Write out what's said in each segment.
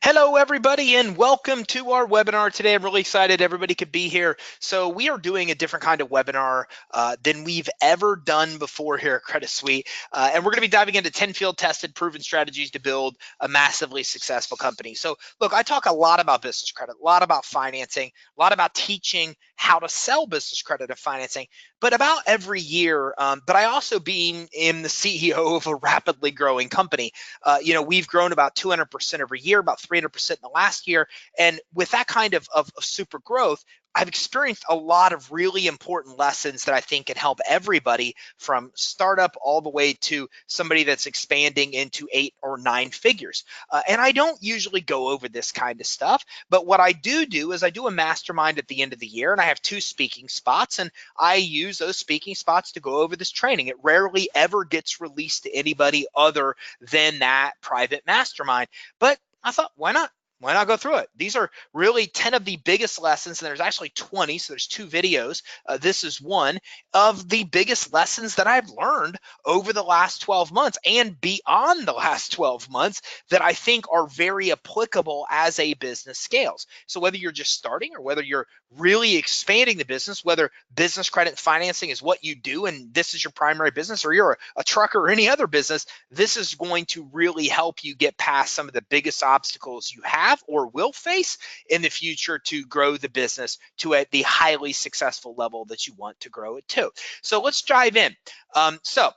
Hello, everybody, and welcome to our webinar today. I'm really excited everybody could be here. So we are doing a different kind of webinar than we've ever done before here at Credit Suite. And we're going to be diving into 10 field-tested, proven strategies to build a massively successful company. So look, I talk a lot about business credit, a lot about financing, a lot about teaching how to sell business credit and financing, but about every year. But I also being in the CEO of a rapidly growing company. We've grown about 200% every year, about 300% in the last year. And with that kind of super growth, I've experienced a lot of really important lessons that I think can help everybody from startup all the way to somebody that's expanding into 8 or 9 figures. And I don't usually go over this kind of stuff, but what I do is I do a mastermind at the end of the year, and I have 2 speaking spots, and I use those speaking spots to go over this training. It rarely ever gets released to anybody other than that private mastermind. But I thought, why not? Why not go through it? These are really 10 of the biggest lessons, and there's actually 20, so there's 2 videos. This is one of the biggest lessons that I've learned over the last 12 months and beyond the last 12 months that I think are very applicable as a business scales. So whether you're just starting or whether you're really expanding the business, whether business credit financing is what you do and this is your primary business, or you're a trucker or any other business, this is going to really help you get past some of the biggest obstacles you have or will face in the future to grow the business to the highly successful level that you want to grow it to. So let's dive in. So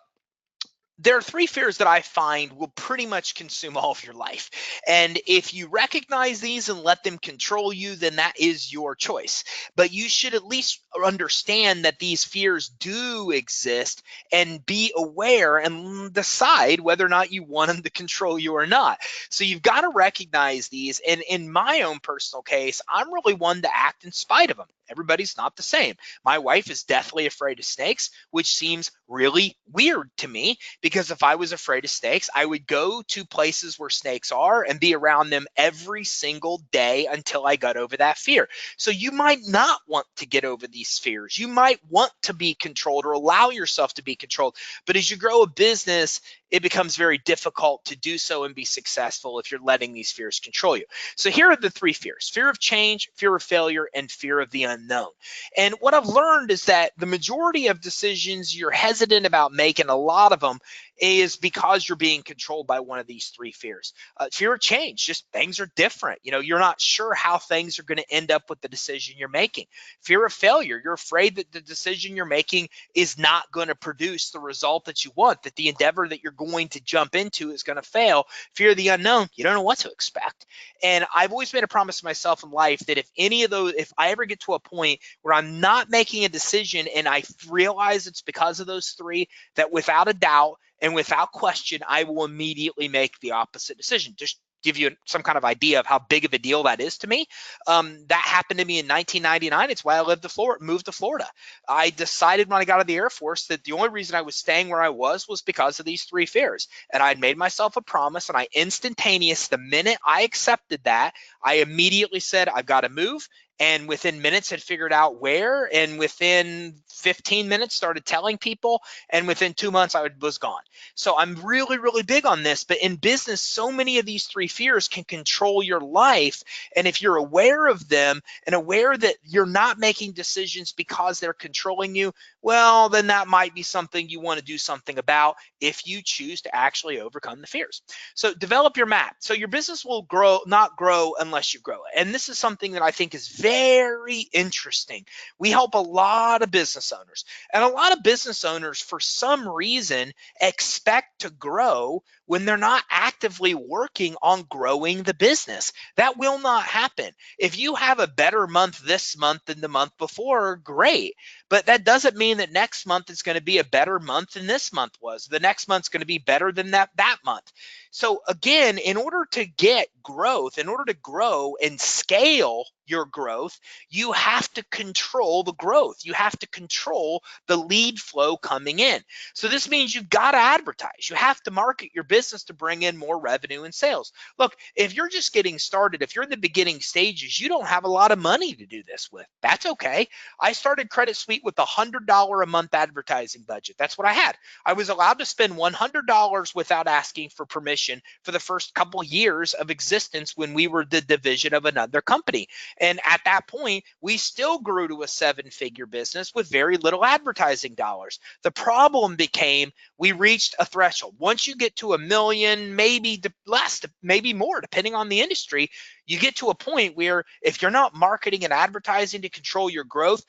there are 3 fears that I find will pretty much consume all of your life. And if you recognize these and let them control you, then that is your choice. But you should at least understand that these fears do exist and be aware and decide whether or not you want them to control you or not. So you've got to recognize these. And in my own personal case, I'm really one to act in spite of them. Everybody's not the same. My wife is deathly afraid of snakes, which seems really weird to me because if I was afraid of snakes, I would go to places where snakes are and be around them every single day until I got over that fear. So you might not want to get over these fears. You might want to be controlled or allow yourself to be controlled. But as you grow a business, it becomes very difficult to do so and be successful if you're letting these fears control you. So here are the 3 fears: fear of change, fear of failure, and fear of the unknown. And what I've learned is that the majority of decisions you're hesitant about making, a lot of them, is because you're being controlled by one of these 3 fears. Fear of change, just things are different. You're not sure how things are going to end up with the decision you're making. Fear of failure, you're afraid that the decision you're making is not going to produce the result that you want, that the endeavor that you're going to jump into is going to fail. Fear of the unknown, you don't know what to expect. And I've always made a promise to myself in life that if I ever get to a point where I'm not making a decision and I realize it's because of those 3, that without a doubt and without question, I will immediately make the opposite decision. Just give you some kind of idea of how big of a deal that is to me. That happened to me in 1999. It's why I moved to Florida. I decided when I got out of the Air Force that the only reason I was staying where I was because of these 3 fears. And I'd made myself a promise, and the minute I accepted that, I immediately said, I've got to move. And within minutes had figured out where, and within 15 minutes started telling people, and within 2 months I was gone. So I'm really, really big on this. But in business, so many of these 3 fears can control your life. And if you're aware of them and aware that you're not making decisions because they're controlling you, well, then that might be something you want to do something about if you choose to actually overcome the fears. So develop your map. So your business will not grow unless you grow it. And this is something that I think is very interesting. We help a lot of business owners, and a lot of business owners, for some reason, expect to grow when they're not actively working on growing the business. That will not happen. If you have a better month this month than the month before, great. But that doesn't mean that next month is going to be a better month than this month was. The next month's going to be better than that month. So again, in order to get growth, in order to grow and scale your growth, you have to control the growth. You have to control the lead flow coming in. So this means you've got to advertise. You have to market your business to bring in more revenue and sales. Look, if you're just getting started, if you're in the beginning stages, you don't have a lot of money to do this with. That's okay. I started Credit Suite with $100 a month advertising budget. That's what I had. I was allowed to spend $100 without asking for permission for the first couple years of existence when we were the division of another company. And at that point, we still grew to a seven-figure business with very little advertising dollars. The problem became we reached a threshold. Once you get to $1 million, maybe less, maybe more, depending on the industry, you get to a point where if you're not marketing and advertising to control your growth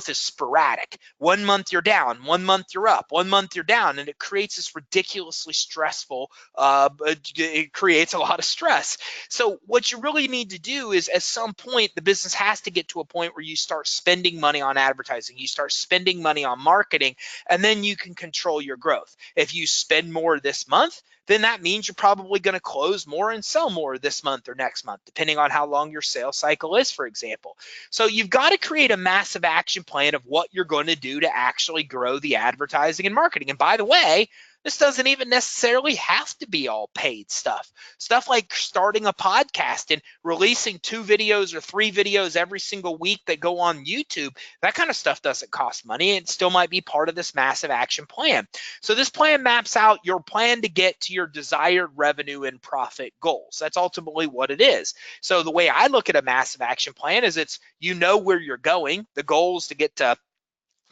is sporadic. 1 month you're down, 1 month you're up, 1 month you're down, and it creates this ridiculously stressful, it creates a lot of stress. So what you really need to do is at some point, the business has to get to a point where you start spending money on advertising, you start spending money on marketing, and then you can control your growth. If you spend more this month, then that means you're probably going to close more and sell more this month or next month, depending on how long your sales cycle is, for example. So you've got to create a massive action plan of what you're going to do to actually grow the advertising and marketing. And by the way, this doesn't even necessarily have to be all paid stuff. Stuff like starting a podcast and releasing 2 videos or 3 videos every single week that go on YouTube, that kind of stuff doesn't cost money. It still might be part of this massive action plan. So this plan maps out your plan to get to your desired revenue and profit goals. That's ultimately what it is. So the way I look at a massive action plan is you know where you're going. The goal is to get to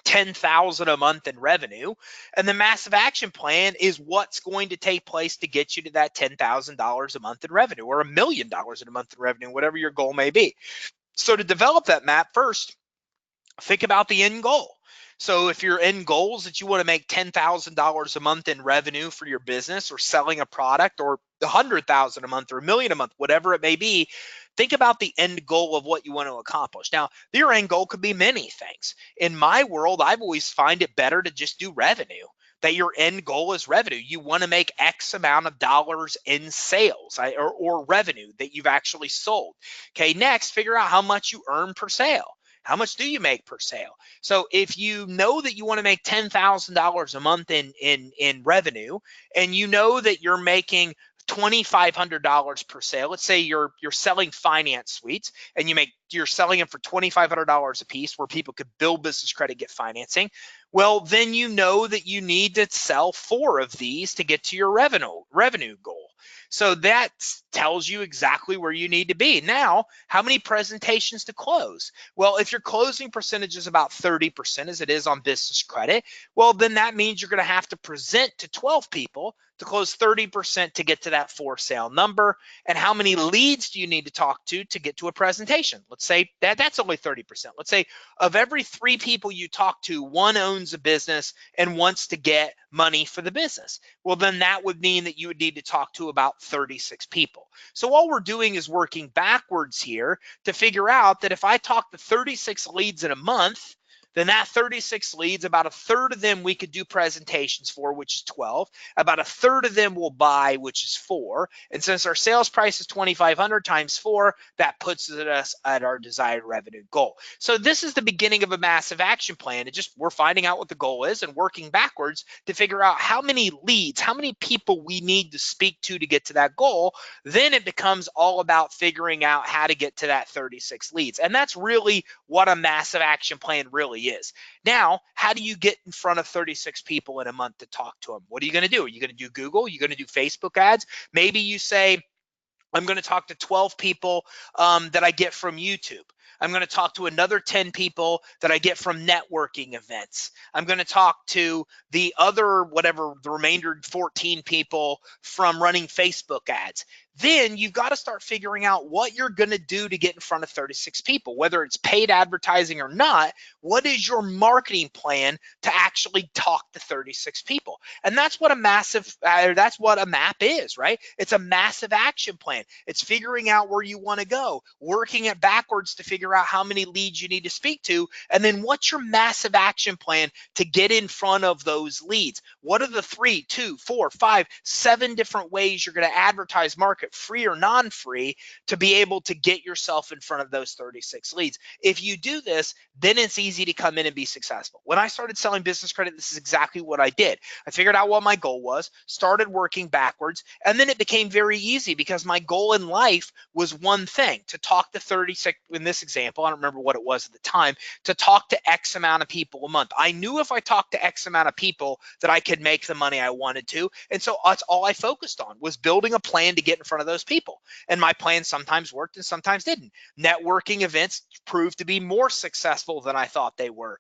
10,000 a month in revenue, and the massive action plan is what's going to take place to get you to that $10,000 a month in revenue or $1 million a month in revenue, whatever your goal may be. So to develop that map, first think about the end goal. So if your end goal is that you want to make $10,000 a month in revenue for your business, or selling a product, or $100,000 a month, or $1 million a month, whatever it may be, think about the end goal of what you want to accomplish. Now, your end goal could be many things. In my world, I've always find it better to just do revenue. That your end goal is revenue. You want to make X amount of dollars in sales, or revenue that you've actually sold. Okay, next, figure out how much you earn per sale. How much do you make per sale? So if you know that you want to make $10,000 a month in revenue, and you know that you're making $2,500 per sale. Let's say you're selling finance suites, and you're selling them for $2,500 a piece, where people could build business credit, get financing. Well, then you know that you need to sell 4 of these to get to your revenue goal. So that tells you exactly where you need to be. Now, how many presentations to close? Well, if your closing percentage is about 30%, as it is on business credit, well, then that means you're going to have to present to 12 people to close 30% to get to that 4 sale number. And how many leads do you need to talk to get to a presentation? Let's say that's only 30%. Let's say of every 3 people you talk to, 1 owns a business and wants to get money for the business. Well, then that would mean that you would need to talk to about 36 people. So all we're doing is working backwards here to figure out that if I talk to 36 leads in a month, then that 36 leads, about a third of them we could do presentations for, which is 12. About a third of them will buy, which is 4. And since our sales price is $2,500 times 4, that puts us at our desired revenue goal. So this is the beginning of a massive action plan. We're finding out what the goal is and working backwards to figure out how many leads, how many people we need to speak to get to that goal. Then it becomes all about figuring out how to get to that 36 leads. And that's really what a massive action plan really is. Now, how do you get in front of 36 people in a month to talk to them? What are you going to do? Are you going to do Google? Are you going to do Facebook ads? Maybe you say, I'm going to talk to 12 people that I get from YouTube. I'm going to talk to another 10 people that I get from networking events. I'm going to talk to the other, the remainder 14 people from running Facebook ads. Then you've got to start figuring out what you're going to do to get in front of 36 people, whether it's paid advertising or not. What is your marketing plan to actually talk to 36 people? And that's what a map is, right? It's a massive action plan. It's figuring out where you want to go, working it backwards to figure out how many leads you need to speak to, and then what's your massive action plan to get in front of those leads? What are the 3, 2, 4, 5, 7 different ways you're going to advertise, market, market, free or non-free, to be able to get yourself in front of those 36 leads. If you do this, then it's easy to come in and be successful. When I started selling business credit, this is exactly what I did. I figured out what my goal was, started working backwards, and then it became very easy because my goal in life was one thing: to talk to 36, in this example, I don't remember what it was at the time, to talk to X amount of people a month. I knew if I talked to X amount of people that I could make the money I wanted to. And so that's all I focused on, was building a plan to get in front of those people. And my plan sometimes worked and sometimes didn't. Networking events proved to be more successful than I thought they were.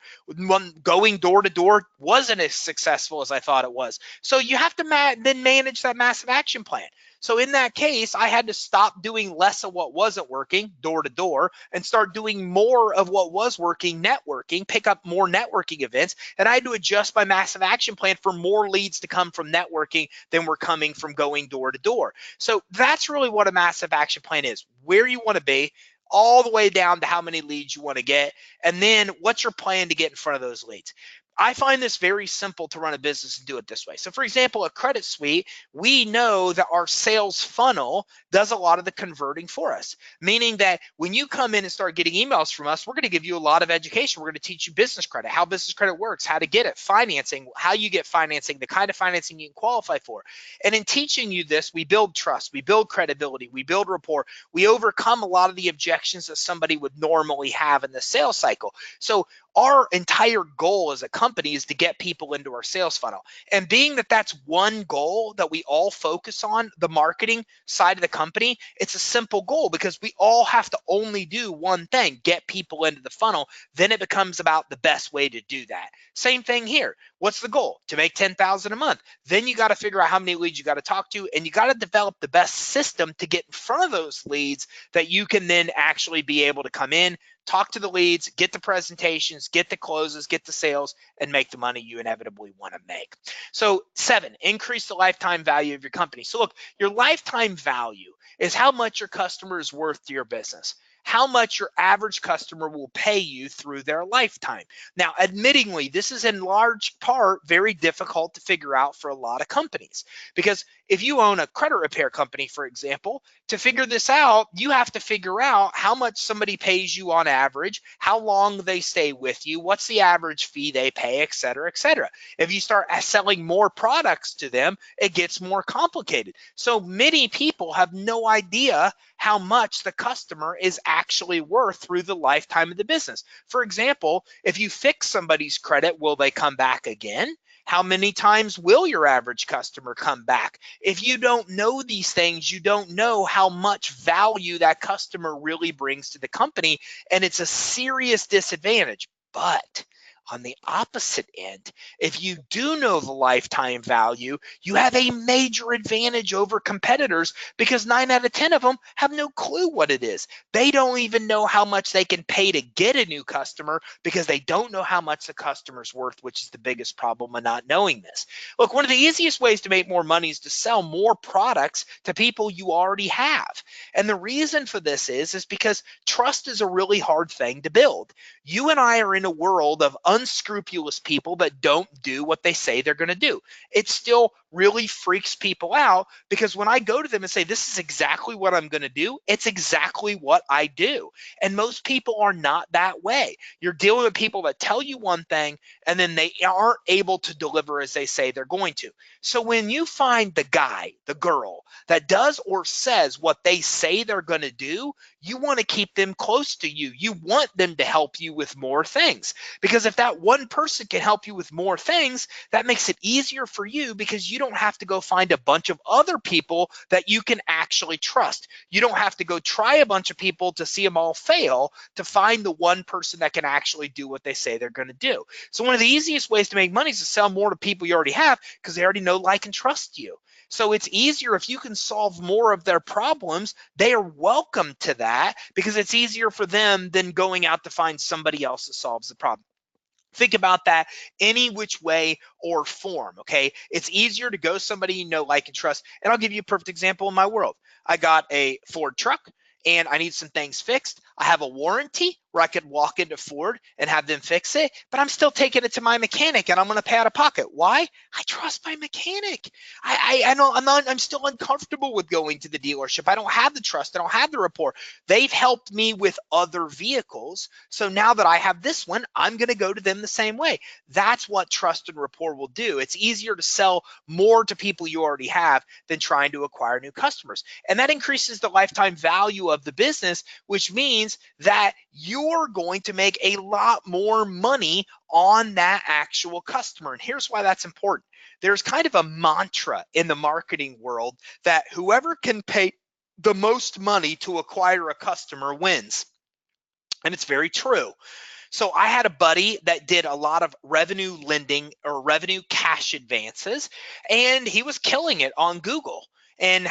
Going door to door wasn't as successful as I thought it was. So you have to then manage that massive action plan. So in that case, I had to stop doing less of what wasn't working, door to door, and start doing more of what was working, networking, pick up more networking events. And I had to adjust my massive action plan for more leads to come from networking than were coming from going door to door. So that's really what a massive action plan is: where you want to be, all the way down to how many leads you want to get, and then what's your plan to get in front of those leads. I find this very simple to run a business and do it this way. So for example, a credit suite, we know that our sales funnel does a lot of the converting for us, meaning that when you come in and start getting emails from us, we're going to give you a lot of education. We're going to teach you business credit, how business credit works, how to get it, financing, how you get financing, the kind of financing you can qualify for. And in teaching you this, we build trust, we build credibility, we build rapport, we overcome a lot of the objections that somebody would normally have in the sales cycle. So our entire goal as a company is to get people into our sales funnel. And being that that's one goal that we all focus on, the marketing side of the company, it's a simple goal because we all have to only do one thing: get people into the funnel. Then it becomes about the best way to do that. Same thing here. What's the goal? To make $10,000 a month. Then you got to figure out how many leads you got to talk to, and you got to develop the best system to get in front of those leads that you can then actually be able to come in, talk to the leads, get the presentations, get the closes, get the sales, and make the money you inevitably want to make. So 7, increase the lifetime value of your company. So look, your lifetime value is how much your customer is worth to your business, how much your average customer will pay you through their lifetime. Now, admittingly, this is in large part very difficult to figure out for a lot of companies, because if you own a credit repair company, for example, to figure this out, you have to figure out how much somebody pays you on average, how long they stay with you, what's the average fee they pay, et cetera, et cetera. If you start selling more products to them, it gets more complicated. So many people have no idea how much the customer is actually worth through the lifetime of the business. For example, if you fix somebody's credit, will they come back again? How many times will your average customer come back? If you don't know these things, you don't know how much value that customer really brings to the company, and it's a serious disadvantage. But on the opposite end, if you do know the lifetime value, you have a major advantage over competitors, because 9 out of 10 of them have no clue what it is. They don't even know how much they can pay to get a new customer, because they don't know how much the customer's worth, which is the biggest problem of not knowing this. Look, one of the easiest ways to make more money is to sell more products to people you already have. And the reason for this is because trust is a really hard thing to build. You and I are in a world of unscrupulous people that don't do what they say they're going to do. It still really freaks people out, because when I go to them and say, this is exactly what I'm going to do, it's exactly what I do. And most people are not that way. You're dealing with people that tell you one thing and then they aren't able to deliver as they say they're going to. So when you find the guy, the girl that does or says what they say they're going to do, you want to keep them close to you. You want them to help you with more things, because if that one person can help you with more things, that makes it easier for you, because you don't have to go find a bunch of other people that you can actually trust. You don't have to go try a bunch of people to see them all fail to find the one person that can actually do what they say they're going to do. So one of the easiest ways to make money is to sell more to people you already have, because they already know, like, and trust you. So it's easier if you can solve more of their problems. They are welcome to that, because it's easier for them than going out to find somebody else that solves the problem. Think about that any which way or form, okay? It's easier to go somebody you know, like, and trust. And I'll give you a perfect example in my world. I got a Ford truck and I need some things fixed. I have a warranty where I could walk into Ford and have them fix it, but I'm still taking it to my mechanic and I'm going to pay out of pocket. Why? I trust my mechanic. I know I'm still uncomfortable with going to the dealership. I don't have the trust. I don't have the rapport. They've helped me with other vehicles. So now that I have this one, I'm going to go to them the same way. That's what trust and rapport will do. It's easier to sell more to people you already have than trying to acquire new customers. And that increases the lifetime value of the business, which means that you're going to make a lot more money on that actual customer. And here's why that's important. There's kind of a mantra in the marketing world that whoever can pay the most money to acquire a customer wins. And it's very true. So I had a buddy that did a lot of revenue lending or revenue cash advances, and he was killing it on Google and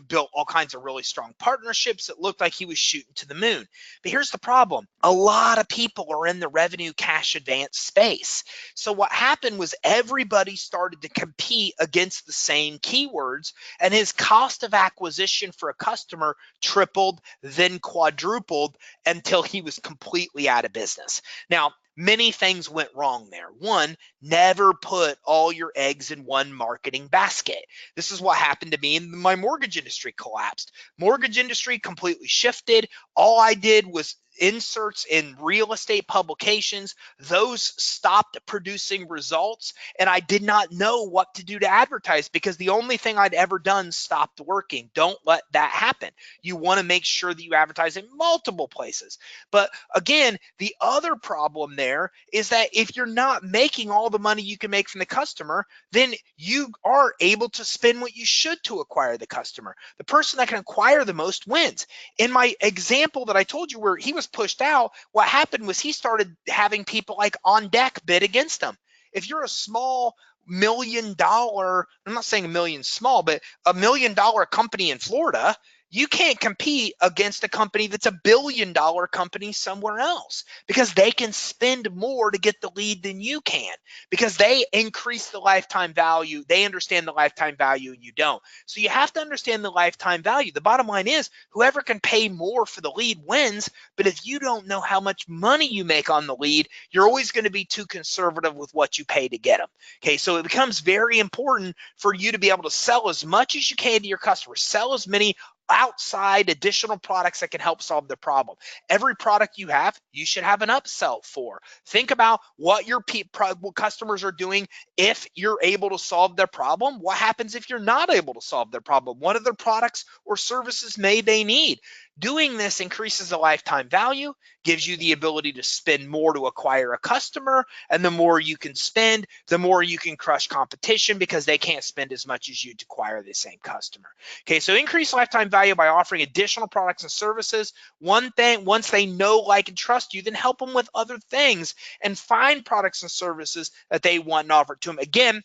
built all kinds of really strong partnerships. It looked like he was shooting to the moon. But here's the problem. A lot of people are in the revenue cash advance space. So what happened was everybody started to compete against the same keywords, and his cost of acquisition for a customer tripled, then quadrupled until he was completely out of business. Now, many things went wrong there. One, never put all your eggs in one marketing basket. This is what happened to me, and my mortgage industry collapsed. Mortgage industry completely shifted. All I did was inserts in real estate publications. Those stopped producing results, and I did not know what to do to advertise because the only thing I'd ever done stopped working. Don't let that happen. You want to make sure that you advertise in multiple places. But again, the other problem there is that if you're not making all the money you can make from the customer, then you are able to spend what you should to acquire the customer. The person that can acquire the most wins. In my example that I told you where he was pushed out, what happened was he started having people like on deck bid against him. If you're a small $1 million, I'm not saying a million small, but $1 million company in Florida, you can't compete against a company that's $1 billion company somewhere else because they can spend more to get the lead than you can because they increase the lifetime value. They understand the lifetime value and you don't. So you have to understand the lifetime value. The bottom line is whoever can pay more for the lead wins. But if you don't know how much money you make on the lead, you're always going to be too conservative with what you pay to get them. Okay, so it becomes very important for you to be able to sell as much as you can to your customers. Sell as many outside additional products that can help solve the problem. Every product you have, you should have an upsell for. Think about what your customers are doing if you're able to solve their problem. What happens if you're not able to solve their problem? What other products or services may they need? Doing this increases the lifetime value, gives you the ability to spend more to acquire a customer, and the more you can spend, the more you can crush competition because they can't spend as much as you to acquire the same customer. Okay, so increase lifetime value by offering additional products and services. One thing, once they know, like, and trust you, then help them with other things and find products and services that they want and offer to them. Again,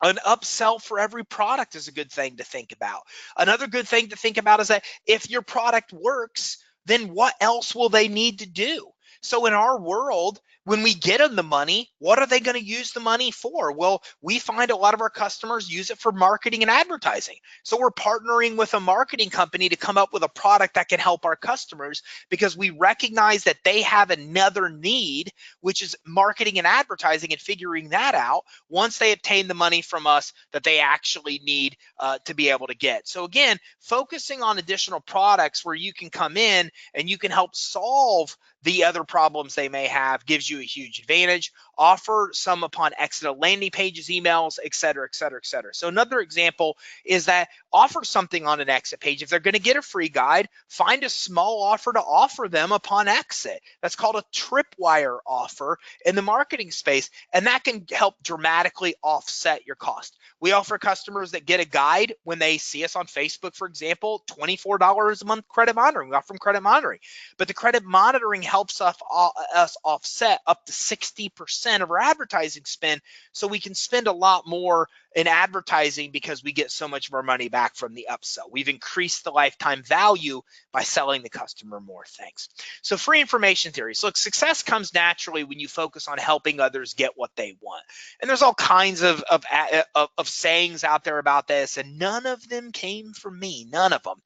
an upsell for every product is a good thing to think about. Another good thing to think about is that if your product works, then what else will they need to do? So in our world, when we get them the money, what are they going to use the money for? Well, we find a lot of our customers use it for marketing and advertising. So we're partnering with a marketing company to come up with a product that can help our customers because we recognize that they have another need, which is marketing and advertising, and figuring that out once they obtain the money from us that they actually need to be able to get. So again, focusing on additional products where you can come in and you can help solve the other problems they may have gives you a huge advantage. Offer some upon exit of landing pages, emails, et cetera, et cetera, et cetera. So another example is that offer something on an exit page. If they're going to get a free guide, find a small offer to offer them upon exit. That's called a tripwire offer in the marketing space, and that can help dramatically offset your cost. We offer customers that get a guide when they see us on Facebook, for example, $24 a month credit monitoring. We offer them credit monitoring, but the credit monitoring helps us offset up to 60% of our advertising spend, so we can spend a lot more in advertising because we get so much of our money back from the upsell. We've increased the lifetime value by selling the customer more things. So free information theories. Look, success comes naturally when you focus on helping others get what they want. And there's all kinds of sayings out there about this, and none of them came from me, none of them.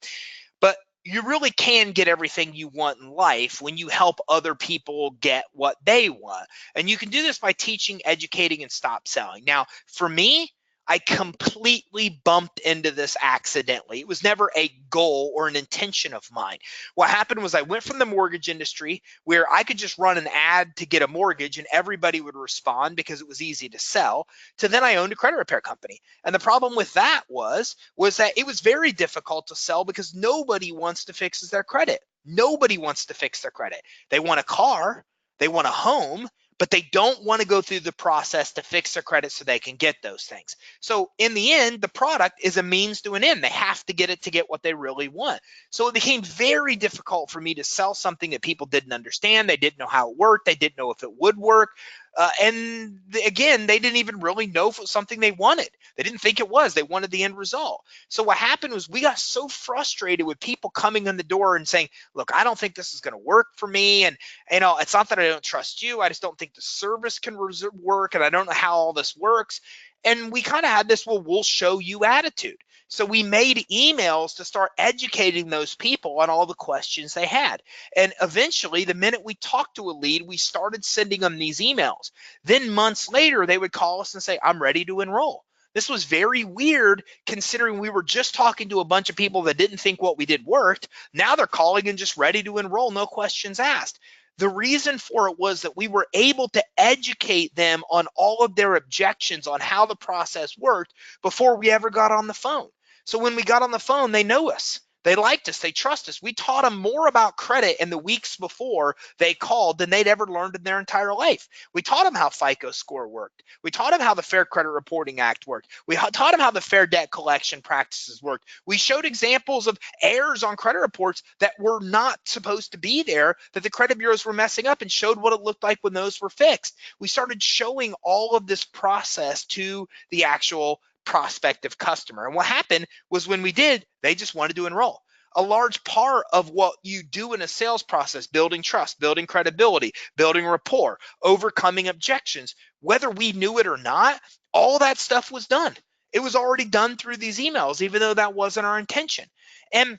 But you really can get everything you want in life when you help other people get what they want. And you can do this by teaching, educating, and stop selling. Now, for me, I completely bumped into this accidentally. It was never a goal or an intention of mine. What happened was I went from the mortgage industry where I could just run an ad to get a mortgage and everybody would respond because it was easy to sell, to then I owned a credit repair company. And the problem with that was that it was very difficult to sell because nobody wants to fix their credit. Nobody wants to fix their credit. They want a car, they want a home, but they don't want to go through the process to fix their credit so they can get those things. So in the end, the product is a means to an end. They have to get it to get what they really want. So it became very difficult for me to sell something that people didn't understand. They didn't know how it worked. They didn't know if it would work. Again, they didn't even really know if it was something they wanted. They didn't think it was. They wanted the end result. So what happened was we got so frustrated with people coming in the door and saying, look, I don't think this is going to work for me. And, it's not that I don't trust you. I just don't think the service can work. And I don't know how all this works. And we kind of had this, well, we'll show you attitude. So we made emails to start educating those people on all the questions they had. And eventually, the minute we talked to a lead, we started sending them these emails. Then months later, they would call us and say, I'm ready to enroll. This was very weird considering we were just talking to a bunch of people that didn't think what we did worked. Now they're calling and just ready to enroll, no questions asked. The reason for it was that we were able to educate them on all of their objections on how the process worked before we ever got on the phone. So when we got on the phone, they know us. They liked us. They trust us. We taught them more about credit in the weeks before they called than they'd ever learned in their entire life. We taught them how FICO score worked. We taught them how the Fair Credit Reporting Act worked. We taught them how the fair debt collection practices worked. We showed examples of errors on credit reports that were not supposed to be there, that the credit bureaus were messing up, and showed what it looked like when those were fixed. We started showing all of this process to the actual prospective customer. And what happened was when we did, they just wanted to enroll. A large part of what you do in a sales process, building trust, building credibility, building rapport, overcoming objections, whether we knew it or not, all that stuff was done. It was already done through these emails, even though that wasn't our intention. And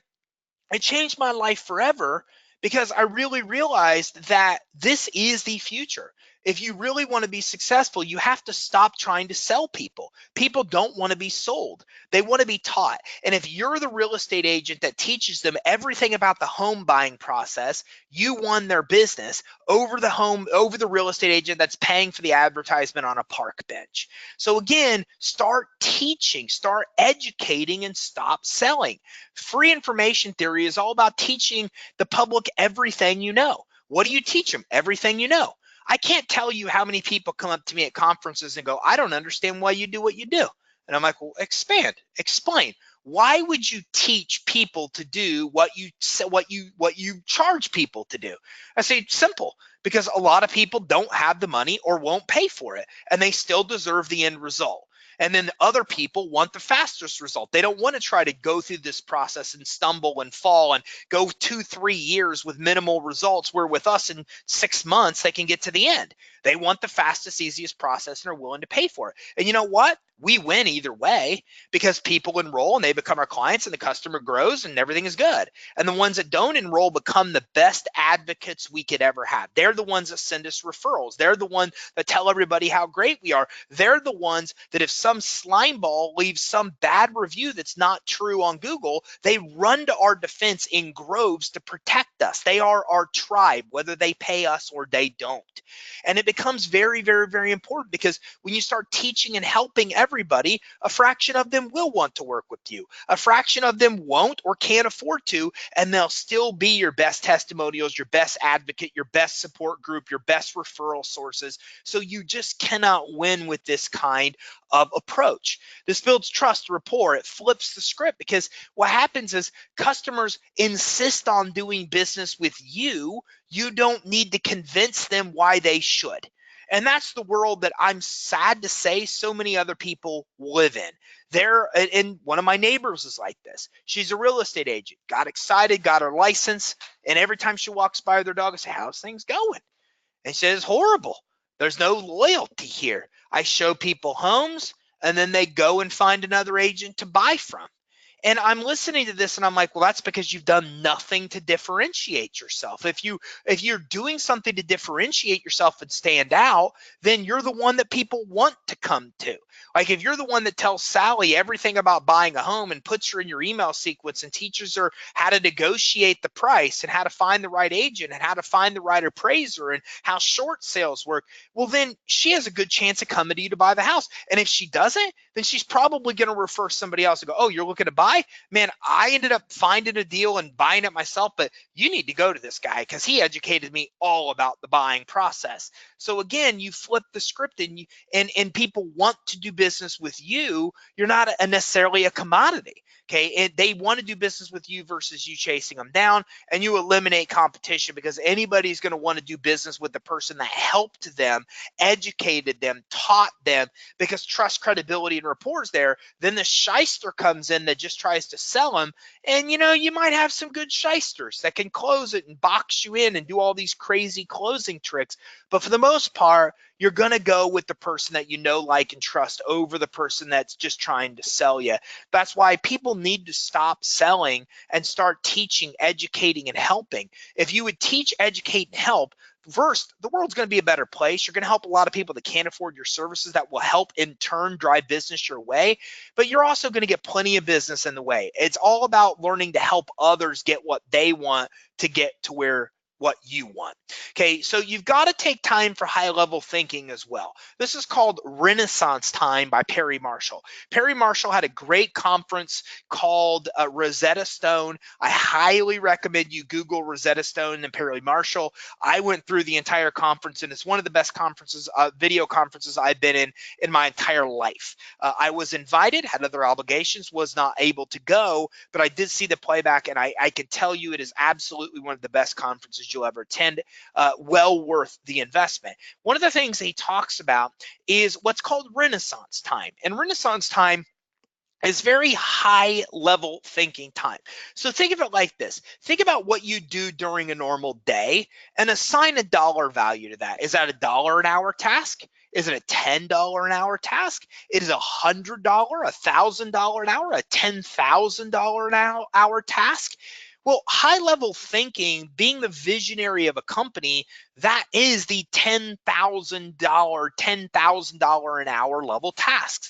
it changed my life forever because I really realized that this is the future. If you really want to be successful, you have to stop trying to sell people. People don't want to be sold. They want to be taught. And if you're the real estate agent that teaches them everything about the home buying process, you won their business over the real estate agent that's paying for the advertisement on a park bench. So again, start teaching, start educating, and stop selling. Free information theory is all about teaching the public everything you know. What do you teach them? Everything you know. I can't tell you how many people come up to me at conferences and go, I don't understand why you do what you do. And I'm like, well, explain. Why would you teach people to do what you charge people to do? I say simple, because a lot of people don't have the money or won't pay for it, and they still deserve the end result. And then other people want the fastest result. They don't want to try to go through this process and stumble and fall and go 2-3 years with minimal results, where with us in 6 months, they can get to the end. They want the fastest, easiest process and are willing to pay for it. And you know what? We win either way, because people enroll and they become our clients and the customer grows and everything is good. And the ones that don't enroll become the best advocates we could ever have. They're the ones that send us referrals. They're the ones that tell everybody how great we are. They're the ones that if some slimeball leaves some bad review that's not true on Google, they run to our defense in groves to protect us. They are our tribe, whether they pay us or they don't. And it becomes very, very, very important, because when you start teaching and helping everybody, a fraction of them will want to work with you. A fraction of them won't or can't afford to, and they'll still be your best testimonials, your best advocate, your best support group, your best referral sources. So you just cannot win with this kind of approach. This builds trust, rapport. It flips the script, because what happens is customers insist on doing business with you. You don't need to convince them why they should. And that's the world that I'm sad to say so many other people live in. And one of my neighbors is like this. She's a real estate agent, got excited, got her license, and every time she walks by with her dog, I say, how's things going? And she says, horrible. There's no loyalty here. I show people homes, and then they go and find another agent to buy from. And I'm listening to this and I'm like, well, that's because you've done nothing to differentiate yourself. If you're doing something to differentiate yourself and stand out, then you're the one that people want to come to. Like if you're the one that tells Sally everything about buying a home and puts her in your email sequence and teaches her how to negotiate the price and how to find the right agent and how to find the right appraiser and how short sales work, well, then she has a good chance of coming to you to buy the house. And if she doesn't, then she's probably going to refer somebody else and go, oh, you're looking to buy? Man, I ended up finding a deal and buying it myself, but you need to go to this guy because he educated me all about the buying process. So again, you flip the script and people want to do business with you. You're not necessarily a commodity. Okay, and they want to do business with you versus you chasing them down, and you eliminate competition because anybody's going to want to do business with the person that helped them, educated them, taught them, because trust, credibility, and rapport is there. Then the shyster comes in that just tries to sell them, and you might have some good shysters that can close it and box you in and do all these crazy closing tricks, but for the most part, you're going to go with the person that you know, like, and trust over the person that's just trying to sell you. That's why people need to stop selling and start teaching, educating, and helping. If you would teach, educate, and help, first, the world's going to be a better place. You're going to help a lot of people that can't afford your services that will help in turn drive business your way, but you're also going to get plenty of business in the way. It's all about learning to help others get what they want to get to where what you want. Okay, so you've got to take time for high level thinking as well. This is called Renaissance Time by Perry Marshall. Perry Marshall had a great conference called Rosetta Stone. I highly recommend you Google Rosetta Stone and Perry Marshall. I went through the entire conference, and it's one of the best conferences, video conferences I've been in my entire life. I was invited, had other obligations, was not able to go, but I did see the playback, and I can tell you it is absolutely one of the best conferences you'll ever attend. Well worth the investment. One of the things he talks about is what's called Renaissance time. And Renaissance time is very high level thinking time. So think of it like this. Think about what you do during a normal day and assign a dollar value to that. Is that $1 an hour task? Is it a $10 an hour task? It is $100, $1,000 an hour, a $10,000 an hour task? Well, high level thinking, being the visionary of a company, that is the $10,000 an hour level tasks.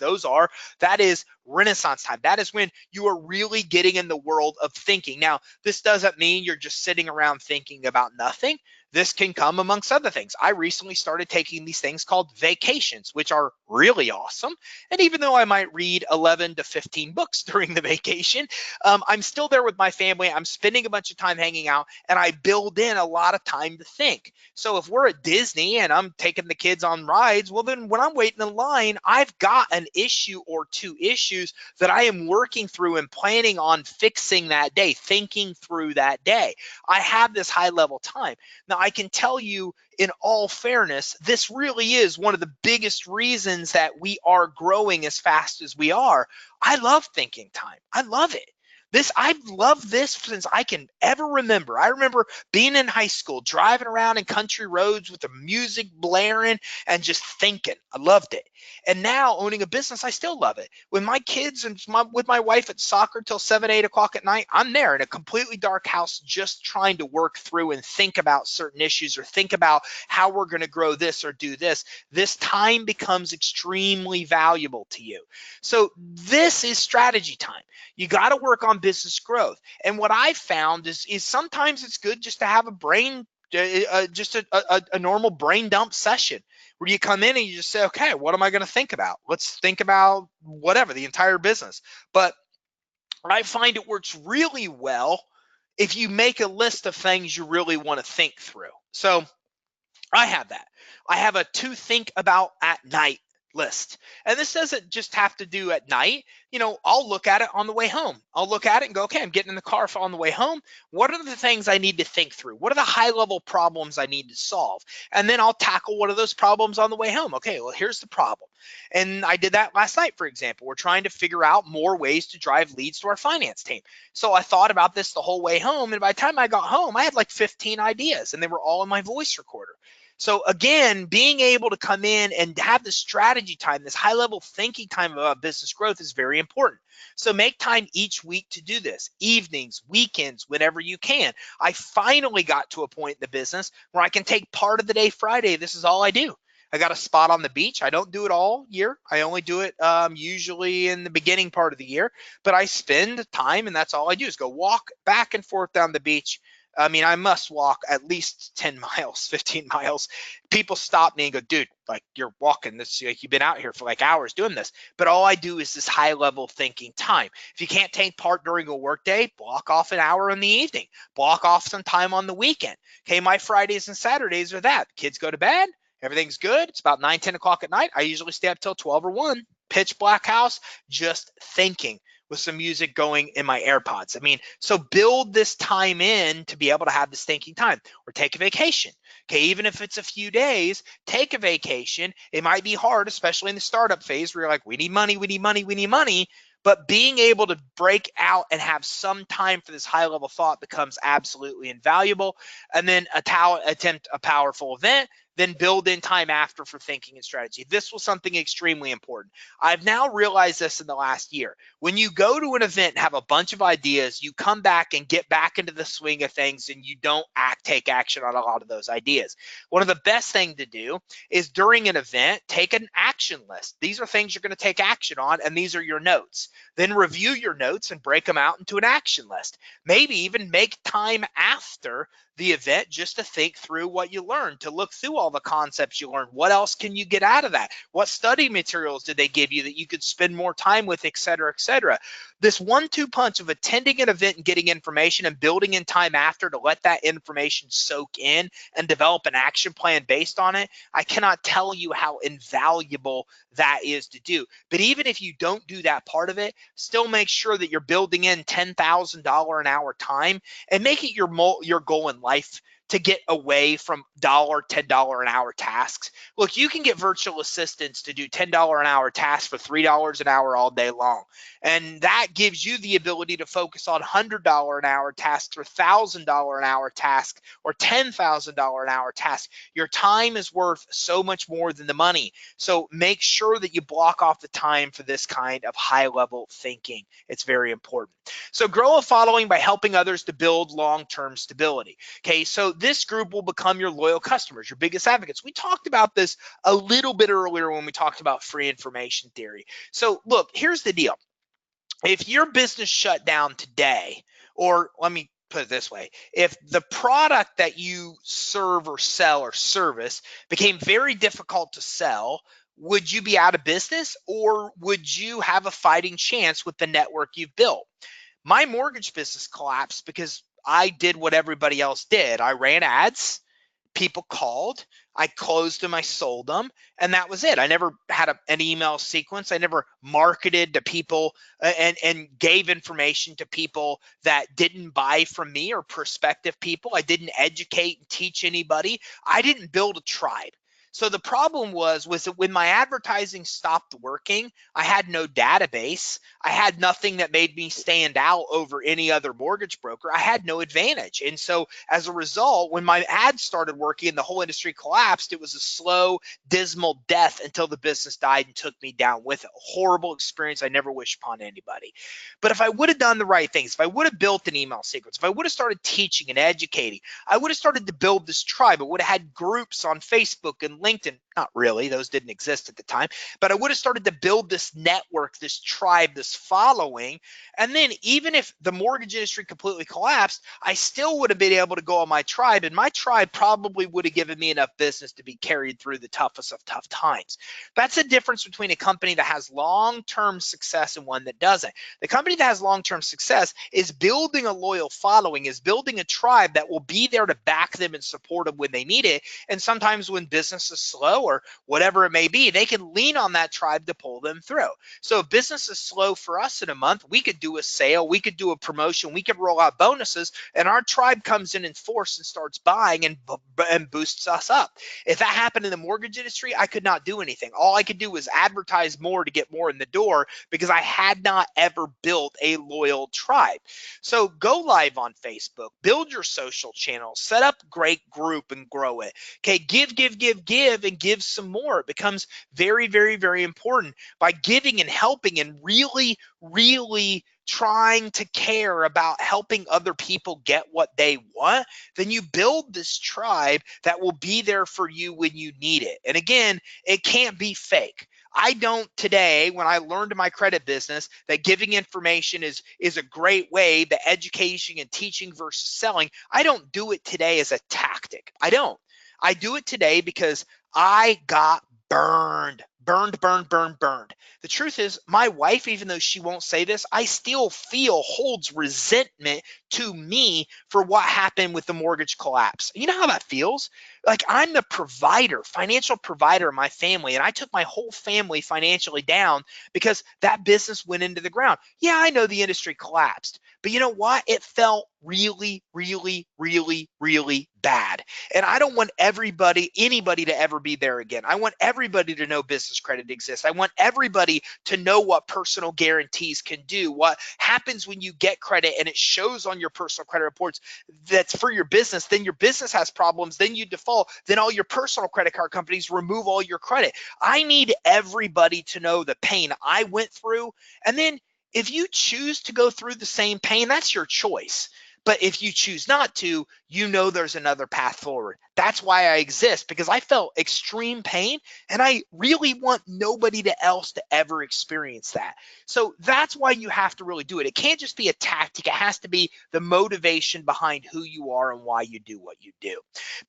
That is Renaissance time. That is when you are really getting in the world of thinking. Now, this doesn't mean you're just sitting around thinking about nothing. This can come amongst other things. I recently started taking these things called vacations, which are really awesome. And even though I might read 11 to 15 books during the vacation, I'm still there with my family. I'm spending a bunch of time hanging out, and I build in a lot of time to think. So if we're at Disney and I'm taking the kids on rides, well, then when I'm waiting in line, I've got an issue or two issues that I am working through and planning on fixing that day, thinking through that day. I have this high level time. Now, I can tell you in all fairness, this really is one of the biggest reasons that we are growing as fast as we are. I love thinking time. I love it. I've loved this since I can ever remember. I remember being in high school, driving around in country roads with the music blaring and just thinking. I loved it. And now owning a business, I still love it. With my kids and with my wife at soccer till 7, 8 o'clock at night, I'm there in a completely dark house just trying to work through and think about certain issues or think about how we're going to grow this or do this. This time becomes extremely valuable to you. So this is strategy time. You got to work on business growth. And what I've found is sometimes it's good just to have a normal brain dump session where you come in and you just say, okay, what am I going to think about? Let's think about whatever, the entire business. But I find it works really well if you make a list of things you really want to think through. So I have that. I have a to think about at night list. And this doesn't just have to do at night. I'll look at it on the way home. I'll look at it and go, okay, I'm getting in the car on the way home. What are the things I need to think through? What are the high level problems I need to solve? And then I'll tackle one of those problems on the way home. Okay, well, here's the problem. And I did that last night, for example. We're trying to figure out more ways to drive leads to our finance team. So I thought about this the whole way home. And by the time I got home, I had like 15 ideas and they were all in my voice recorder. So again, being able to come in and have this strategy time, this high level thinking time about business growth is very important. So make time each week to do this, evenings, weekends, whenever you can. I finally got to a point in the business where I can take part of the day Friday. This is all I do. I got a spot on the beach. I don't do it all year. I only do it usually in the beginning part of the year, but I spend time and that's all I do is go walk back and forth down the beach. I mean, I must walk at least 10 miles, 15 miles. People stop me and go, dude, like you're walking this, like you've been out here for like hours doing this. But all I do is this high level thinking time. If you can't take part during a workday, block off an hour in the evening, block off some time on the weekend. Okay, my Fridays and Saturdays are that. Kids go to bed, everything's good. It's about 9, 10 o'clock at night. I usually stay up till 12 or 1, pitch black house, just thinking with some music going in my AirPods. I mean, so build this time in to be able to have this thinking time, or take a vacation. Okay, even if it's a few days, take a vacation. It might be hard, especially in the startup phase where you're like, we need money, we need money, we need money. But being able to break out and have some time for this high level thought becomes absolutely invaluable. And then attempt a powerful event, then build in time after for thinking and strategy. This was something extremely important. I've now realized this in the last year. When you go to an event and have a bunch of ideas, you come back and get back into the swing of things and you don't take action on a lot of those ideas. One of the best things to do is during an event, take an action list. These are things you're going to take action on, and these are your notes. Then review your notes and break them out into an action list. Maybe even make time after the event just to think through what you learned, to look through all the concepts you learned. What else can you get out of that? What study materials did they give you that you could spend more time with, et cetera, et cetera. This 1-2 punch of attending an event and getting information and building in time after to let that information soak in and develop an action plan based on it, I cannot tell you how invaluable that is to do. But even if you don't do that part of it, still make sure that you're building in $10,000 an hour time and make it your goal in life to get away from $10 an hour tasks. Look, you can get virtual assistants to do $10 an hour tasks for $3 an hour all day long. And that gives you the ability to focus on $100 an hour tasks or $1,000 an hour tasks or $10,000 an hour tasks. Your time is worth so much more than the money. So make sure that you block off the time for this kind of high level thinking. It's very important. So grow a following by helping others to build long-term stability. Okay, so this group will become your loyal customers, your biggest advocates. We talked about this a little bit earlier when we talked about free information theory. So look, here's the deal. If your business shut down today, or let me put it this way, if the product that you serve or sell or service became very difficult to sell, would you be out of business, or would you have a fighting chance with the network you've built? My mortgage business collapsed because I did what everybody else did. I ran ads, people called, I closed them, I sold them, and that was it. I never had an email sequence. I never marketed to people and gave information to people that didn't buy from me or prospective people. I didn't educate and teach anybody. I didn't build a tribe. So the problem was that when my advertising stopped working, I had no database. I had nothing that made me stand out over any other mortgage broker. I had no advantage. And so as a result, when my ads started working and the whole industry collapsed, it was a slow, dismal death until the business died and took me down with it. A horrible experience I never wish upon anybody. But if I would have done the right things, if I would have built an email sequence, if I would have started teaching and educating, I would have started to build this tribe. I would have had groups on Facebook and LinkedIn. Not really, those didn't exist at the time, but I would have started to build this network, this tribe, this following. And then even if the mortgage industry completely collapsed, I still would have been able to go on my tribe, and my tribe probably would have given me enough business to be carried through the toughest of tough times. That's the difference between a company that has long-term success and one that doesn't. The company that has long-term success is building a loyal following, is building a tribe that will be there to back them and support them when they need it. And sometimes when business is slow or whatever it may be, they can lean on that tribe to pull them through. So if business is slow for us in a month, we could do a sale, we could do a promotion, we could roll out bonuses, and our tribe comes in force and starts buying and boosts us up. If that happened in the mortgage industry, I could not do anything. All I could do was advertise more to get more in the door because I had not ever built a loyal tribe. So go live on Facebook, build your social channels, set up a great group and grow it. Okay, give, and give some more. It becomes very, very, very important by giving and helping and really, really trying to care about helping other people get what they want. Then you build this tribe that will be there for you when you need it. And again, it can't be fake. I don't today, when I learned in my credit business that giving information is a great way, the education and teaching versus selling, I don't do it today as a tactic. I don't. I do it today because I got burned. The truth is, my wife, even though she won't say this, I still feel holds resentment to me for what happened with the mortgage collapse. You know how that feels? Like I'm the provider, financial provider of my family, and I took my whole family financially down because that business went into the ground. Yeah, I know the industry collapsed, but you know what? It felt really, really, really, really bad. And I don't want anybody to ever be there again. I want everybody to know business credit exists. I want everybody to know what personal guarantees can do, what happens when you get credit and it shows on your personal credit reports that's for your business. Then your business has problems. Then you default. Then all your personal credit card companies remove all your credit. I need everybody to know the pain I went through. And then if you choose to go through the same pain, that's your choice. But if you choose not to, you know there's another path forward. That's why I exist, because I felt extreme pain and I really want nobody else to ever experience that. So that's why you have to really do it. It can't just be a tactic. It has to be the motivation behind who you are and why you do what you do.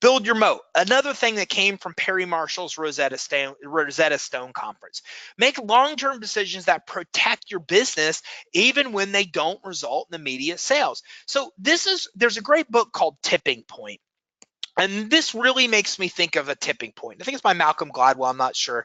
Build your moat. Another thing that came from Perry Marshall's Rosetta Stone conference. Make long-term decisions that protect your business even when they don't result in immediate sales. So there's a great book called Tipping Point. And this really makes me think of a tipping point. I think it's by Malcolm Gladwell. I'm not sure.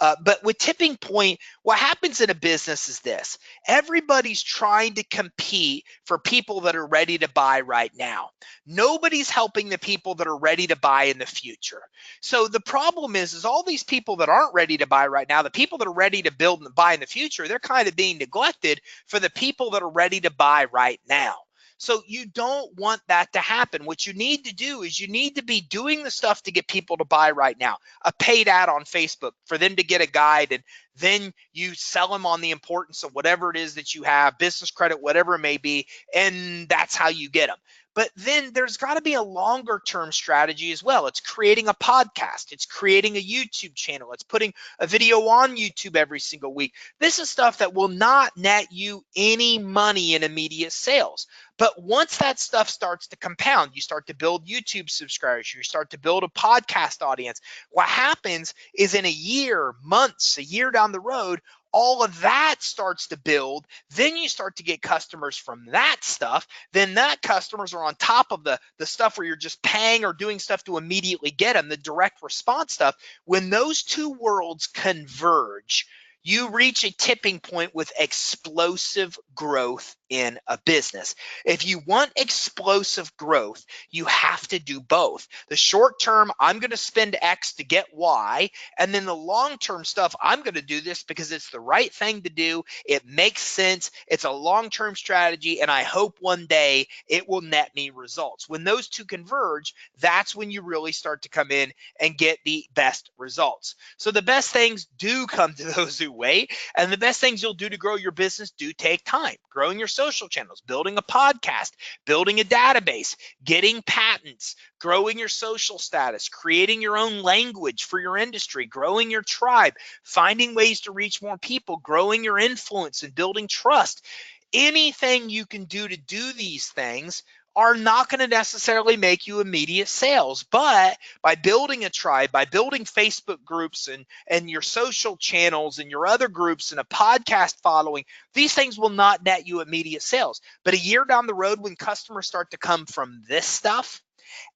But with tipping point, what happens in a business is this. Everybody's trying to compete for people that are ready to buy right now. Nobody's helping the people that are ready to buy in the future. So the problem is all these people that aren't ready to buy right now, the people that are ready to build and buy in the future, they're kind of being neglected for the people that are ready to buy right now. So you don't want that to happen. What you need to do is you need to be doing the stuff to get people to buy right now. A paid ad on Facebook for them to get a guide, and then you sell them on the importance of whatever it is that you have, business credit, whatever it may be, and that's how you get them. But then there's got to be a longer term strategy as well. It's creating a podcast. It's creating a YouTube channel. It's putting a video on YouTube every single week. This is stuff that will not net you any money in immediate sales. But once that stuff starts to compound, you start to build YouTube subscribers, you start to build a podcast audience. What happens is in a year, months, a year down the road, all of that starts to build. Then you start to get customers from that stuff. Then that customers are on top of the stuff where you're just paying or doing stuff to immediately get them, the direct response stuff. When those two worlds converge, you reach a tipping point with explosive growth in a business. If you want explosive growth, you have to do both. The short term, I'm going to spend X to get Y. And then the long term stuff, I'm going to do this because it's the right thing to do. It makes sense. It's a long term strategy. And I hope one day it will net me results. When those two converge, that's when you really start to come in and get the best results. So the best things do come to those who wait. And the best things you'll do to grow your business do take time. Growing your social channels, building a podcast, building a database, getting patents, growing your social status, creating your own language for your industry, growing your tribe, finding ways to reach more people, growing your influence and building trust. Anything you can do to do these things are not going to necessarily make you immediate sales. But by building a tribe, by building Facebook groups and your social channels and your other groups and a podcast following, these things will not net you immediate sales. But a year down the road, when customers start to come from this stuff,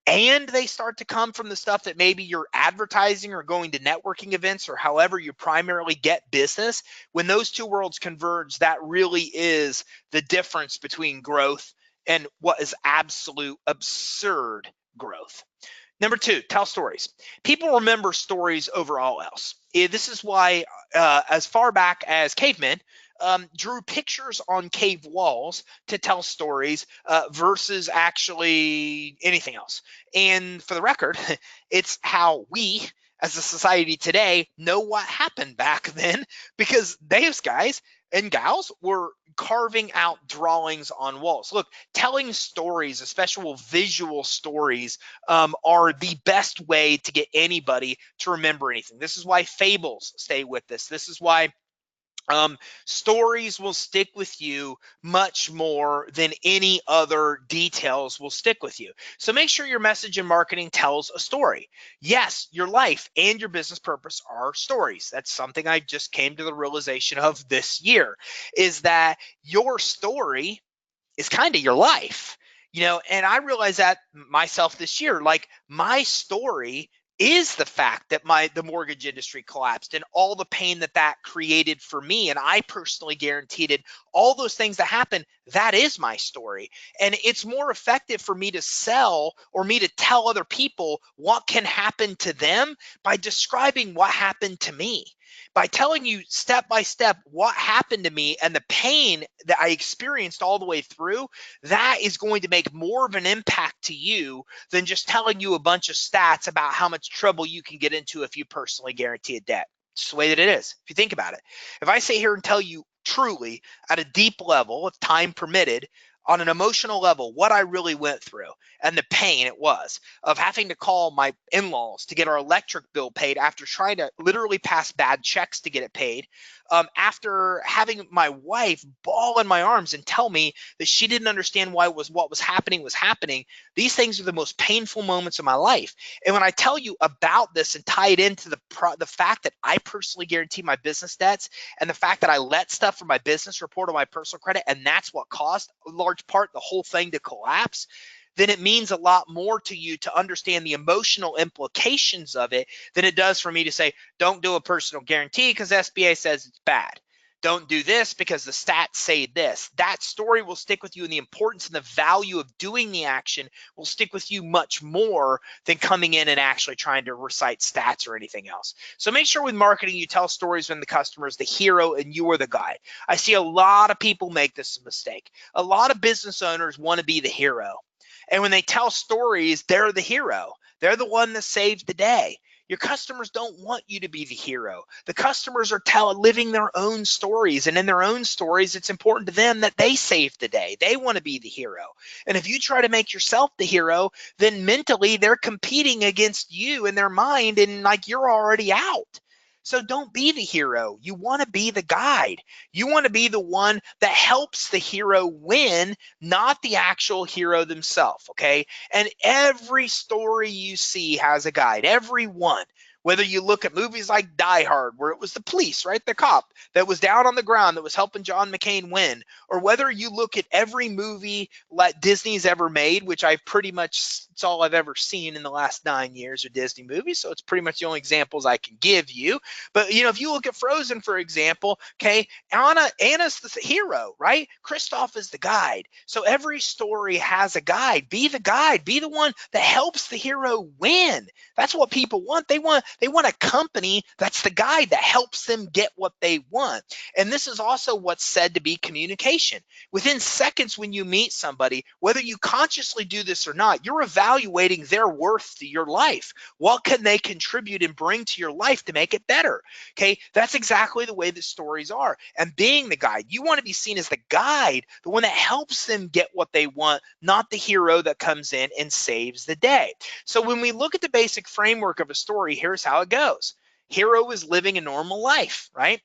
and they start to come from the stuff that maybe you're advertising or going to networking events or however you primarily get business, when those two worlds converge, that really is the difference between growth and what is absolute absurd growth. Number two, tell stories. People remember stories over all else. This is why, as far back as cavemen, drew pictures on cave walls to tell stories versus actually anything else. And for the record, it's how we, as a society today, know what happened back then, because those guys and gals were carving out drawings on walls. Look, telling stories, especially visual stories, are the best way to get anybody to remember anything. This is why fables stay with us. This is why stories will stick with you much more than any other details will stick with you. So make sure your message and marketing tells a story. Yes, your life and your business purpose are stories. That's something I just came to the realization of this year, is that your story is kind of your life, and I realized that myself this year. Like, my story is the fact that the mortgage industry collapsed and all the pain that created for me, and I personally guaranteed it. All those things that happened, that is my story. And it's more effective for me to sell or me to tell other people what can happen to them by describing what happened to me, by telling you step by step what happened to me and the pain that I experienced all the way through. That is going to make more of an impact to you than just telling you a bunch of stats about how much trouble you can get into if you personally guarantee a debt. It's just the way that it is. If you think about it, if I sit here and tell you truly at a deep level, if time permitted, on an emotional level, what I really went through and the pain it was of having to call my in-laws to get our electric bill paid after trying to literally pass bad checks to get it paid, after having my wife bawl in my arms and tell me that she didn't understand why what was happening. These things are the most painful moments of my life. And when I tell you about this and tie it into the fact that I personally guarantee my business debts, and the fact that I let stuff from my business report on my personal credit, and that's what caused a large part the whole thing to collapse, then it means a lot more to you to understand the emotional implications of it than it does for me to say, don't do a personal guarantee because SBA says it's bad. Don't do this because the stats say this. That story will stick with you, and the importance and the value of doing the action will stick with you much more than coming in and actually trying to recite stats or anything else. So make sure with marketing you tell stories when the customer is the hero and you are the guide. I see a lot of people make this mistake. A lot of business owners want to be the hero. And when they tell stories, they're the hero. They're the one that saved the day. Your customers don't want you to be the hero. The customers are living their own stories, and in their own stories, it's important to them that they saved the day. They want to be the hero. And if you try to make yourself the hero, then mentally they're competing against you in their mind, and like you're already out. So don't be the hero. You want to be the guide. You want to be the one that helps the hero win, not the actual hero themselves, okay? And every story you see has a guide, every one. Whether you look at movies like Die Hard, where it was the police, right, the cop that was down on the ground that was helping John McCain win, or whether you look at every movie that Disney's ever made, which I pretty much, it's all I've ever seen in the last 9 years of Disney movies, so it's pretty much the only examples I can give you. But if you look at Frozen, for example, okay, Anna's the hero, right? Kristoff is the guide. So every story has a guide. Be the guide. Be the one that helps the hero win. That's what people want. They want a company that's the guide that helps them get what they want. And this is also what's said to be communication. Within seconds when you meet somebody, whether you consciously do this or not, you're evaluating their worth to your life. What can they contribute and bring to your life to make it better? Okay, that's exactly the way the stories are. And being the guide, you want to be seen as the guide, the one that helps them get what they want, not the hero that comes in and saves the day. So when we look at the basic framework of a story, here's how it goes. Hero is living a normal life, right?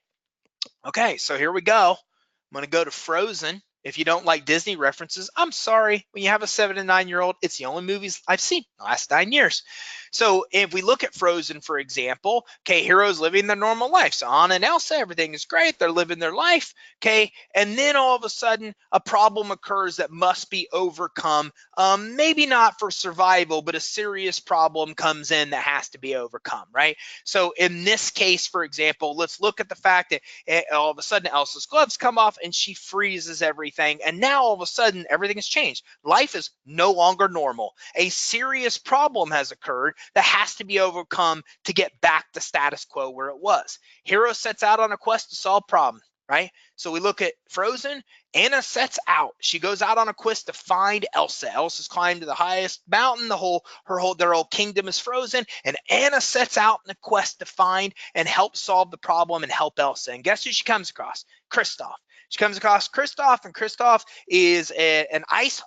Okay, so here we go. I'm going to go to Frozen. If you don't like Disney references, I'm sorry. When you have a 7 and 9-year-old, it's the only movies I've seen in the last 9 years. So if we look at Frozen, for example, okay, heroes living their normal life. So Anna and Elsa, everything is great. They're living their life, okay? And then all of a sudden, a problem occurs that must be overcome. Maybe not for survival, but a serious problem comes in that has to be overcome, right? So in this case, for example, let's look at the fact that all of a sudden Elsa's gloves come off and she freezes everything. And now all of a sudden everything has changed. Life is no longer normal. A serious problem has occurred that has to be overcome to get back to status quo where it was. Hero sets out on a quest to solve problems, right? So we look at Frozen. Anna sets out. She goes out on a quest to find Elsa. Elsa's climbed to the highest mountain. Their whole kingdom is frozen. And Anna sets out in a quest to find and help solve the problem and help Elsa. And guess who she comes across? Kristoff. She comes across Kristoff, and Kristoff is an ice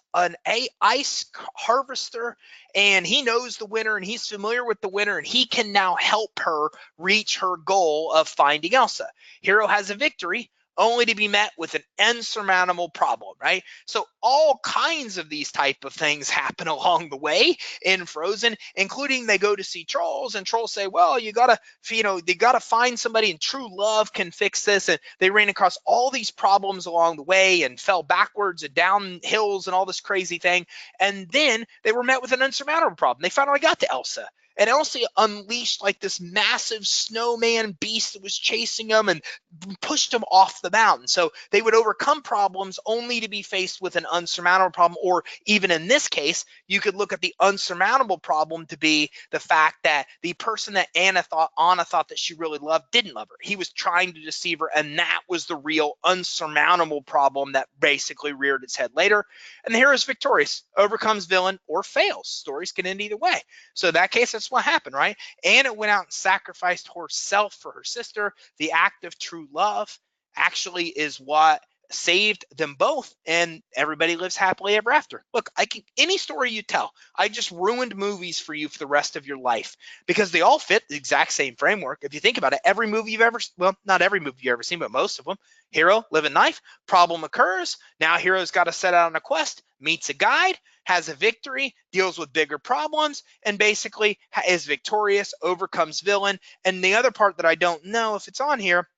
harvester, and he knows the winner, and he's familiar with the winner, and he can now help her reach her goal of finding Elsa. Hero has a victory, only to be met with an insurmountable problem, right? So all kinds of these type of things happen along the way in Frozen, including they go to see trolls, and trolls say, well, they gotta find somebody, and true love can fix this. And they ran across all these problems along the way and fell backwards and down hills and all this crazy thing. And then they were met with an insurmountable problem. They finally got to Elsa. And Elsa unleashed like this massive snowman beast that was chasing them and pushed them off the mountain. So they would overcome problems only to be faced with an unsurmountable problem. Or even in this case, you could look at the unsurmountable problem to be the fact that the person that Anna thought that she really loved didn't love her. He was trying to deceive her, and that was the real unsurmountable problem that basically reared its head later. And the hero is victorious, overcomes villain, or fails. Stories can end either way. So in that case, that's what happened, right? Anna went out and sacrificed herself for her sister. The act of true love actually is what saved them both, and everybody lives happily ever after. Look, any story you tell, I just ruined movies for you for the rest of your life because they all fit the exact same framework. If you think about it, every movie you've ever, well, not every movie you've ever seen, but most of them, hero living life, problem occurs. Now hero's got to set out on a quest, meets a guide, has a victory, deals with bigger problems, and basically is victorious, overcomes villain. And the other part that I don't know if it's on here,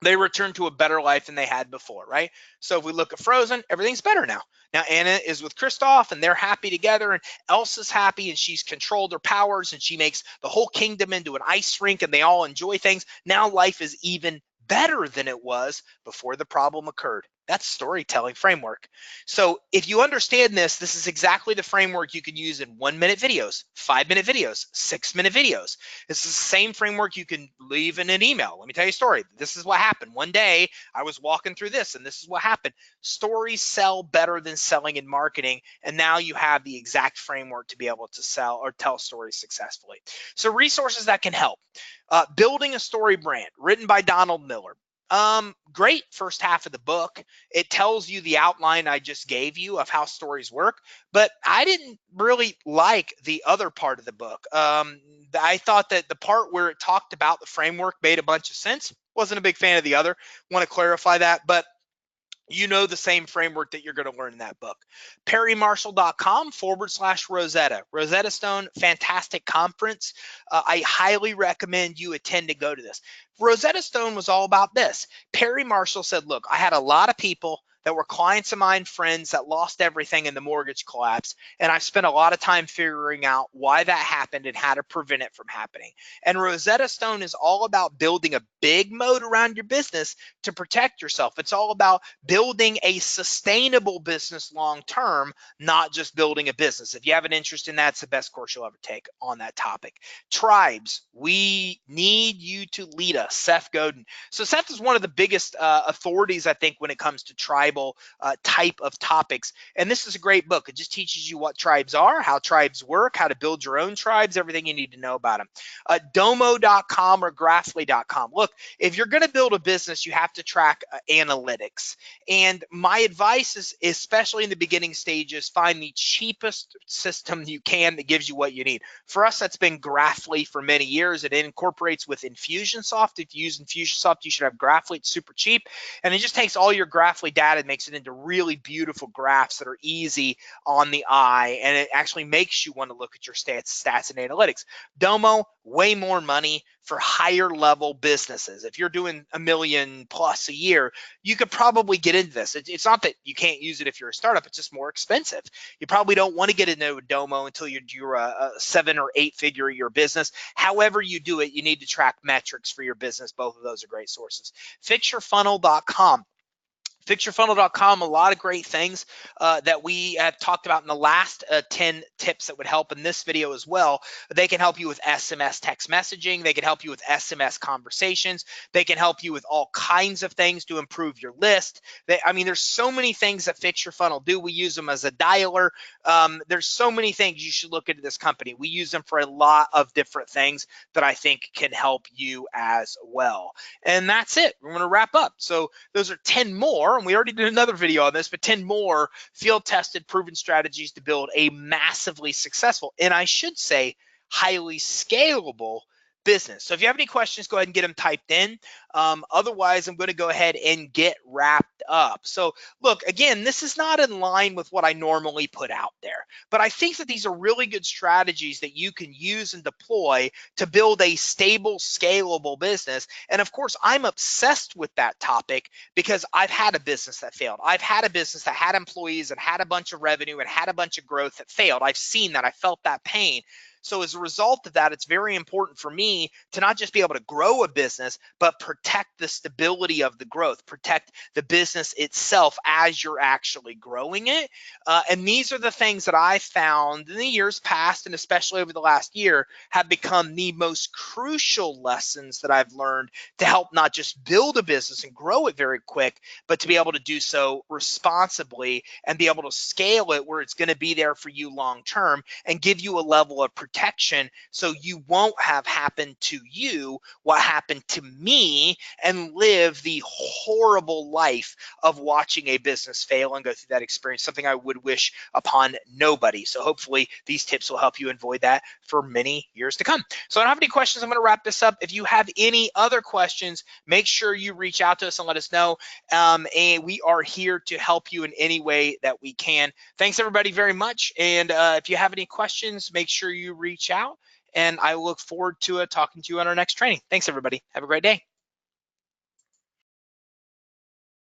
they return to a better life than they had before, right? So if we look at Frozen, everything's better now. Now Anna is with Kristoff, and they're happy together, and Elsa's happy, and she's controlled her powers, and she makes the whole kingdom into an ice rink, and they all enjoy things. Now life is even better than it was before the problem occurred. That's storytelling framework. So if you understand this, this is exactly the framework you can use in 1-minute videos, 5-minute videos, 6-minute videos. This is the same framework you can leave in an email. Let me tell you a story. This is what happened. One day I was walking through this, and this is what happened. Stories sell better than selling in marketing. And now you have the exact framework to be able to sell or tell stories successfully. So resources that can help. Building a story brand, written by Donald Miller. Great first half of the book. It tells you the outline I just gave you of how stories work, but I didn't really like the other part of the book. I thought that the part where it talked about the framework made a bunch of sense. Wasn't a big fan of the other. Want to clarify that, but you know the same framework that you're going to learn in that book. perrymarshall.com/Rosetta. Rosetta Stone, fantastic conference. I highly recommend you attend to go to this. Rosetta Stone was all about this. Perry Marshall said, look, I had a lot of people that were clients of mine, friends that lost everything in the mortgage collapse. And I've spent a lot of time figuring out why that happened and how to prevent it from happening. And Rosetta Stone is all about building a big moat around your business to protect yourself. It's all about building a sustainable business long-term, not just building a business. If you have an interest in that, it's the best course you'll ever take on that topic. Tribes, we need you to lead us, Seth Godin. So Seth is one of the biggest authorities, I think, when it comes to tribal type of topics. And this is a great book. It just teaches you what tribes are, how tribes work, how to build your own tribes, everything you need to know about them. Domo.com or Graphly.com. Look, if you're going to build a business, you have to track analytics. And my advice is, especially in the beginning stages, find the cheapest system you can that gives you what you need. For us, that's been Graphly for many years. It incorporates with Infusionsoft. If you use Infusionsoft, you should have Graphly. It's super cheap. And it just takes all your Graphly data and makes it into really beautiful graphs that are easy on the eye, and it actually makes you want to look at your stats and analytics. Domo, way more money for higher level businesses. If you're doing $1 million plus a year, you could probably get into this. It's not that you can't use it if you're a startup, it's just more expensive. You probably don't want to get into Domo until you're a 7 or 8 figure a year business. However you do it, you need to track metrics for your business. Both of those are great sources. Fixyourfunnel.com. Fixyourfunnel.com, a lot of great things that we have talked about in the last 10 tips that would help in this video as well. They can help you with SMS text messaging. They can help you with SMS conversations. They can help you with all kinds of things to improve your list. I mean, there's so many things that Fix Your Funnel do. We use them as a dialer. There's so many things you should look into this company. We use them for a lot of different things that I think can help you as well. And that's it. We're going to wrap up. So those are 10 more, and we already did another video on this, but 10 more field-tested, proven strategies to build a massively successful, and I should say highly scalable business. So if you have any questions, go ahead and get them typed in. Otherwise, I'm going to go ahead and get wrapped up. So look, again, this is not in line with what I normally put out there, but I think that these are really good strategies that you can use and deploy to build a stable, scalable business. And of course, I'm obsessed with that topic because I've had a business that failed. I've had a business that had employees and had a bunch of revenue and had a bunch of growth that failed. I've seen that. I felt that pain. So as a result of that, it's very important for me to not just be able to grow a business, but protect the stability of the growth, protect the business itself as you're actually growing it. And these are the things that I found in the years past, and especially over the last year, have become the most crucial lessons that I've learned to help not just build a business and grow it very quick, but to be able to do so responsibly and be able to scale it where it's going to be there for you long term and give you a level of protection so you won't have happened to you what happened to me and live the horrible life of watching a business fail and go through that experience, something I would wish upon nobody. So hopefully these tips will help you avoid that for many years to come. So I don't have any questions. I'm going to wrap this up. If you have any other questions, make sure you reach out to us and let us know. And we are here to help you in any way that we can. Thanks everybody very much. And if you have any questions, make sure you reach out. And I look forward to talking to you on our next training. Thanks everybody. Have a great day.